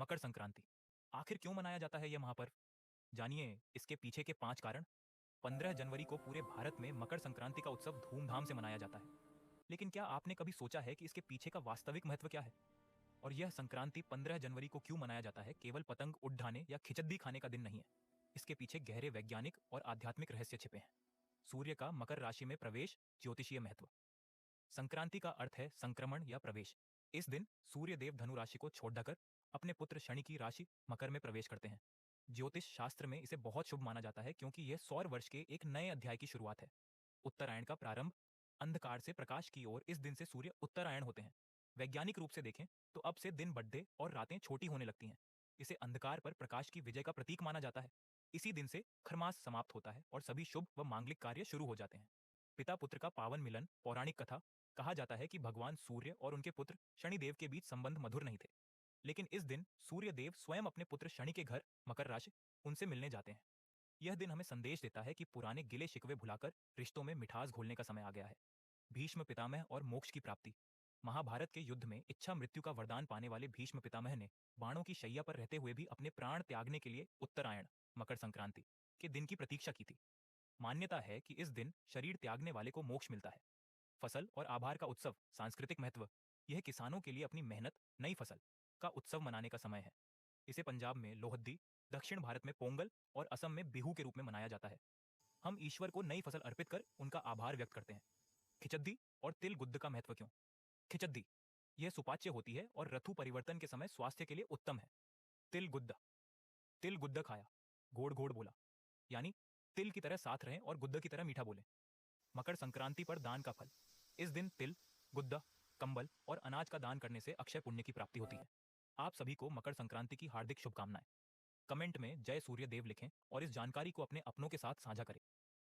मकर संक्रांति आखिर क्यों मनाया जाता है यह महापर्व? जानिए इसके पीछे के 5 कारण। 15 जनवरी को पूरे भारत में मकर संक्रांति का उत्सव धूमधाम से मनाया जाता है। लेकिन क्या आपने कभी सोचा है कि इसके पीछे का वास्तविक महत्व क्या है? और यह संक्रांति 15 जनवरी को क्यों मनाया जाता है केवल पतंग उड़ाने या खिचड़ी खाने का दिन नहीं है। इसके पीछे गहरे वैज्ञानिक और आध्यात्मिक रहस्य छिपे हैं। सूर्य का मकर राशि में प्रवेश, ज्योतिषीय महत्व। संक्रांति का अर्थ है संक्रमण या प्रवेश। इस दिन सूर्य देव धनु राशि को छोड़कर अपने पुत्र शनि की राशि मकर में प्रवेश करते हैं। ज्योतिष शास्त्र में इसे बहुत शुभ माना जाता है क्योंकि यह सौर वर्ष के एक नए अध्याय की शुरुआत है। उत्तरायण का प्रारंभ, अंधकार से प्रकाश की ओर इस दिन से सूर्य उत्तरायण होते हैं। वैज्ञानिक रूप से देखें तो अब से दिन बढ़ते और रातें छोटी होने लगती हैं। इसे अंधकार पर प्रकाश की विजय का प्रतीक माना जाता है। इसी दिन से खरमास समाप्त होता है और सभी शुभ व मांगलिक कार्य शुरू हो जाते हैं। पिता पुत्र का पावन मिलन, पौराणिक कथा। कहा जाता है कि भगवान सूर्य और उनके पुत्र शनिदेव के बीच संबंध मधुर नहीं थे, लेकिन इस दिन सूर्य देव स्वयं अपने पुत्र शनि के घर मकर राशि उनसे मिलने जाते हैं। यह दिन हमें संदेश देता है कि पुराने गिले शिकवे भुलाकर रिश्तों में मिठास घोलने का समय आ गया है। भीष्म पितामह और मोक्ष की प्राप्ति। महाभारत के युद्ध में इच्छा मृत्यु का वरदान पाने वाले भीष्म पितामह ने बाणों की शैया पर रहते हुए भी अपने प्राण त्यागने के लिए उत्तरायण, मकर संक्रांति के दिन की प्रतीक्षा की थी। मान्यता है कि इस दिन शरीर त्यागने वाले को मोक्ष मिलता है। फसल और आभार का उत्सव, सांस्कृतिक महत्व। यह किसानों के लिए अपनी मेहनत, नई फसल का उत्सव मनाने का समय है। इसे पंजाब में लोहद्दी, दक्षिण भारत में पोंगल और असम में बिहू के रूप में मनाया जाता है। हम ईश्वर को नई फसल अर्पित कर उनका आभार व्यक्त करते हैं। खिचद्दी और तिल गुद्द का महत्व क्यों? खिचद्दी यह सुपाच्य होती है और ऋतु परिवर्तन के समय स्वास्थ्य के लिए उत्तम है। तिल गुद्द खाया, घोड़ घोड़ बोला, यानी तिल की तरह साथ रहें और गुद्द की तरह मीठा बोलें। मकर संक्रांति पर दान का फल। इस दिन तिल, गुद्दा, कंबल और अनाज का दान करने से अक्षय पुण्य की प्राप्ति होती है। आप सभी को मकर संक्रांति की हार्दिक शुभकामनाएं। कमेंट में जय सूर्य देव लिखें और इस जानकारी को अपने अपनों के साथ साझा करें।